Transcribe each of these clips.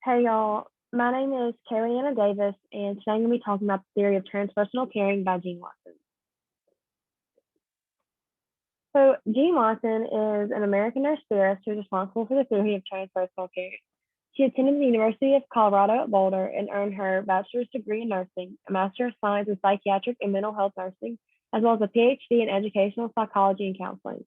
Hey y'all, my name is Carrie Anna Davis, and today I'm going to be talking about the theory of transpersonal caring by Jean Watson. So, Jean Watson is an American nurse theorist who is responsible for the theory of transpersonal caring. She attended the University of Colorado at Boulder and earned her bachelor's degree in nursing, a master of science in psychiatric and mental health nursing, as well as a PhD in educational psychology and counseling.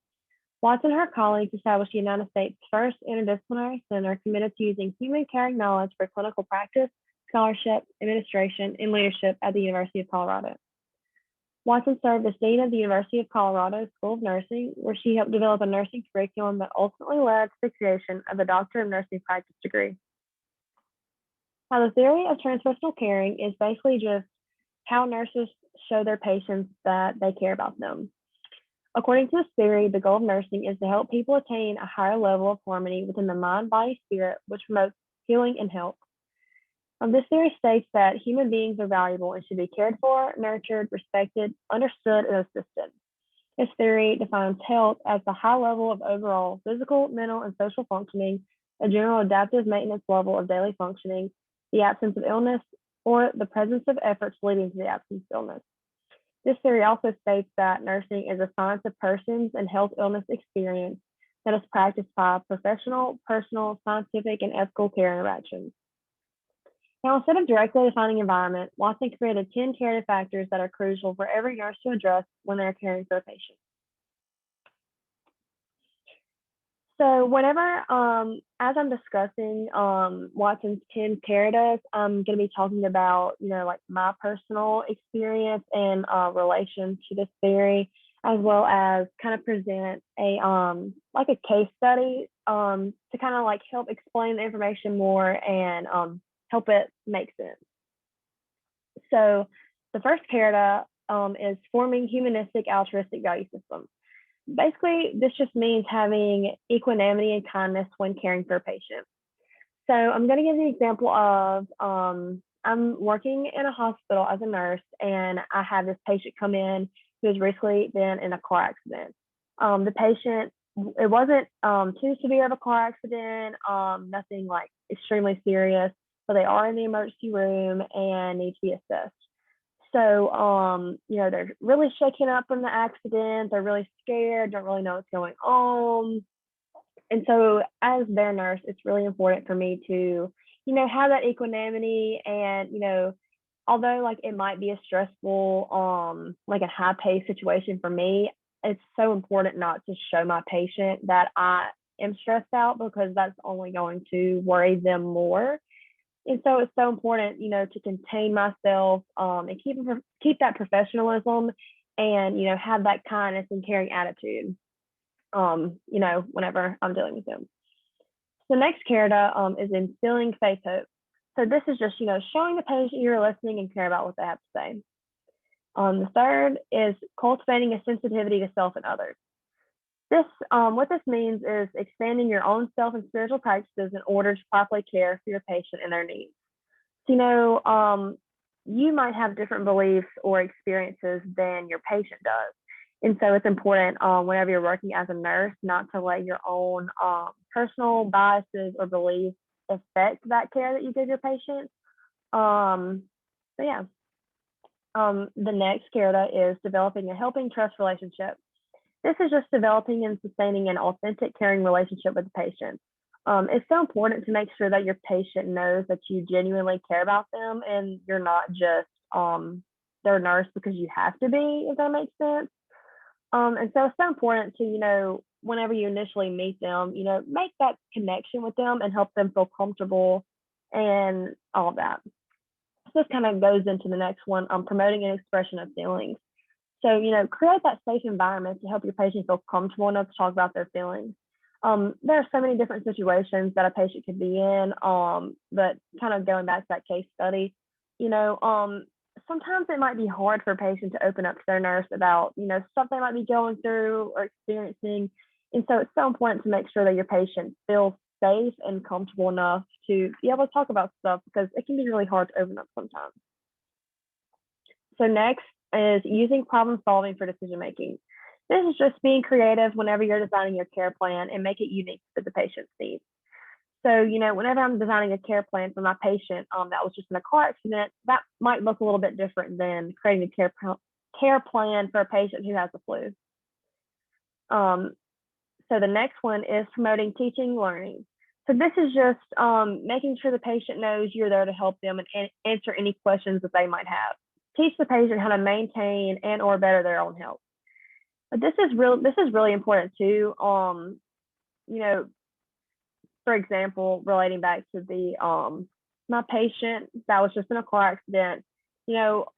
Watson and her colleagues established the United States' first interdisciplinary center committed to using human caring knowledge for clinical practice, scholarship, administration, and leadership at the University of Colorado. Watson served as dean of the University of Colorado School of Nursing, where she helped develop a nursing curriculum that ultimately led to the creation of the Doctor of Nursing Practice degree. Now, the theory of transpersonal caring is basically just how nurses show their patients that they care about them. According to this theory, the goal of nursing is to help people attain a higher level of harmony within the mind, body, spirit, which promotes healing and health. This theory states that human beings are valuable and should be cared for, nurtured, respected, understood, and assisted. This theory defines health as the high level of overall physical, mental, and social functioning, a general adaptive maintenance level of daily functioning, the absence of illness, or the presence of efforts leading to the absence of illness. This theory also states that nursing is a science of persons and health illness experience that is practiced by professional, personal, scientific, and ethical care interactions. Now, instead of directly defining environment, Watson created 10 curative factors that are crucial for every nurse to address when they're caring for a patient. So whenever, as I'm discussing Watson's 10 caratives, I'm going to be talking about, like my personal experience and relation to this theory, as well as kind of present like a case study to kind of like help explain the information more and help it make sense. So the first carative is forming humanistic altruistic value systems. Basically, this just means having equanimity and kindness when caring for a patient. So I'm going to give you an example of I'm working in a hospital as a nurse, and I have this patient come in who has recently been in a car accident. The patient, it wasn't too severe of a car accident, nothing like extremely serious, but they are in the emergency room and need to be assessed. So, they're really shaken up from the accident. They're really scared, don't really know what's going on. And so as their nurse, it's really important for me to, have that equanimity and, although like it might be a stressful, like a high paced situation for me, it's so important not to show my patient that I am stressed out because that's only going to worry them more. And so it's so important, to contain myself and keep that professionalism and, have that kindness and caring attitude, whenever I'm dealing with them. The next carative is instilling faith hope. So this is just, showing the patient you're listening and care about what they have to say. The third is cultivating a sensitivity to self and others. What this means is expanding your own self and spiritual practices in order to properly care for your patient and their needs. So, you might have different beliefs or experiences than your patient does. And so it's important whenever you're working as a nurse not to let your own personal biases or beliefs affect that care that you give your patient. So yeah. The next carative is developing a helping trust relationship. This is just developing and sustaining an authentic, caring relationship with the patient. It's so important to make sure that your patient knows that you genuinely care about them and you're not just their nurse because you have to be, if that makes sense. And so it's so important to, whenever you initially meet them, make that connection with them and help them feel comfortable and all of that. So this kind of goes into the next one, promoting an expression of feelings. So, create that safe environment to help your patient feel comfortable enough to talk about their feelings. There are so many different situations that a patient could be in, but kind of going back to that case study, sometimes it might be hard for a patient to open up to their nurse about, stuff they might be going through or experiencing. And so it's so important to make sure that your patient feels safe and comfortable enough to be able to talk about stuff because it can be really hard to open up sometimes. So next is using problem solving for decision making. This is just being creative whenever you're designing your care plan and make it unique to the patient's needs. So, whenever I'm designing a care plan for my patient that was just in a car accident, that might look a little bit different than creating a care plan for a patient who has the flu. Um, so the next one is promoting teaching learning. So this is just making sure the patient knows you're there to help them and answer any questions that they might have. Teach the patient how to maintain and or better their own health. But this is really important too. You know, for example, relating back to the my patient that was just in a car accident,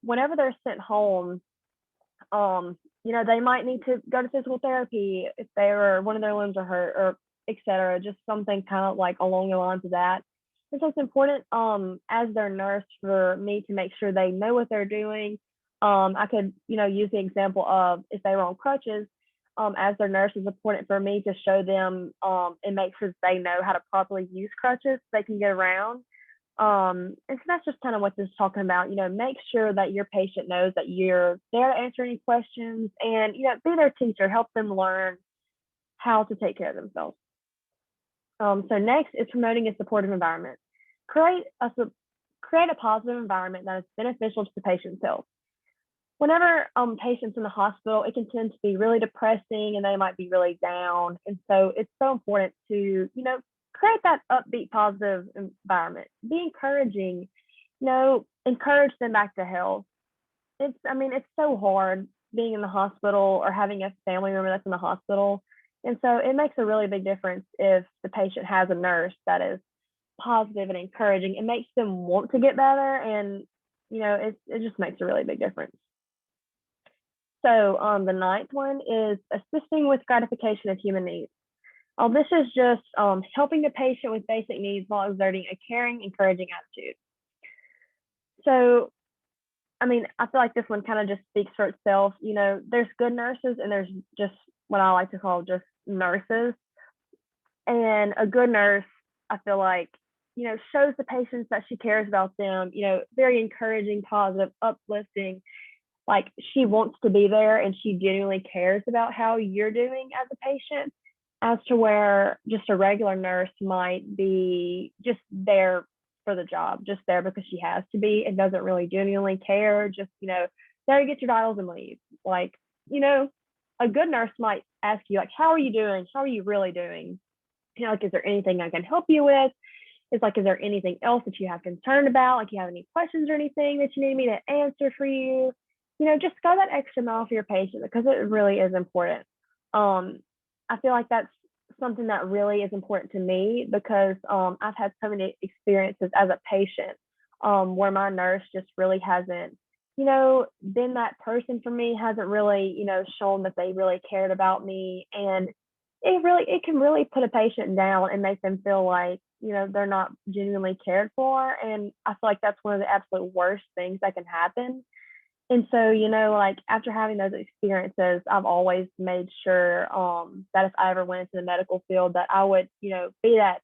whenever they're sent home, they might need to go to physical therapy if they were one of their limbs are hurt or etc. Just something kind of like along the lines of that. And so it's important as their nurse for me to make sure they know what they're doing. I could, use the example of if they were on crutches, as their nurse, it's important for me to show them and make sure that they know how to properly use crutches so they can get around. And so that's just kind of what this is talking about. Make sure that your patient knows that you're there to answer any questions and, be their teacher, help them learn how to take care of themselves. So next is promoting a supportive environment. Create a positive environment that is beneficial to the patient's health. Whenever patients in the hospital, it can tend to be really depressing and they might be really down. And so it's so important to, create that upbeat, positive environment. Be encouraging, encourage them back to health. It's so hard being in the hospital or having a family member that's in the hospital. And so it makes a really big difference if the patient has a nurse that is positive and encouraging. It makes them want to get better. And, it just makes a really big difference. So the ninth one is assisting with gratification of human needs. This is just helping the patient with basic needs while exerting a caring, encouraging attitude. So, I feel like this one kind of just speaks for itself. There's good nurses and there's just what I like to call just nurses. And a good nurse, I feel like, shows the patients that she cares about them, very encouraging, positive, uplifting. Like she wants to be there and she genuinely cares about how you're doing as a patient, as to where just a regular nurse might be just there for the job, just there because she has to be and doesn't really genuinely care, just, there you get your vitals and leave. Like, a good nurse might ask you, like, how are you doing? How are you really doing? Like, is there anything I can help you with? Is there anything else that you have concern about? Like, you have any questions or anything that you need me to answer for you? Just go that extra mile for your patient because it really is important. I feel like that's something that really is important to me because I've had so many experiences as a patient where my nurse just really hasn't, been that person for me, hasn't really, shown that they really cared about me. And it can really put a patient down and make them feel like, they're not genuinely cared for. And I feel like that's one of the absolute worst things that can happen. And so, like after having those experiences, I've always made sure that if I ever went into the medical field, that I would, be that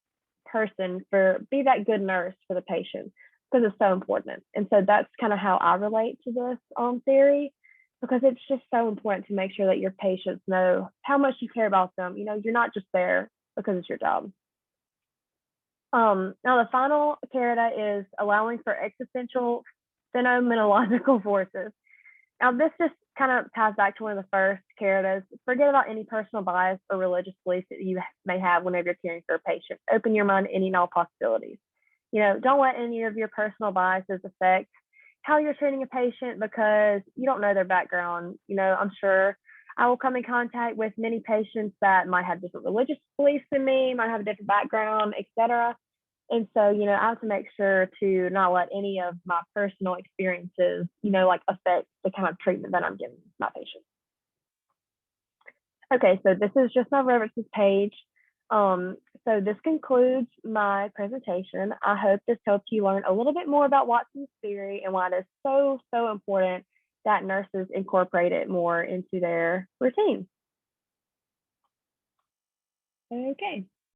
be that good nurse for the patient because it's so important. And so that's kind of how I relate to this theory because it's just so important to make sure that your patients know how much you care about them. You're not just there because it's your job. Now the final character is allowing for existential phenomenological forces. Now, this just kind of ties back to one of the first characters. Forget about any personal bias or religious beliefs that you may have whenever you're caring for a patient. Open your mind to any and all possibilities. Don't let any of your personal biases affect how you're treating a patient because you don't know their background. I'm sure I will come in contact with many patients that might have different religious beliefs than me, might have a different background, etc. And so, I have to make sure to not let any of my personal experiences, like affect the kind of treatment that I'm giving my patients. Okay, so this is just my references page. So this concludes my presentation. I hope this helped you learn a little bit more about Watson's theory and why it is so, so important that nurses incorporate it more into their routine. Okay.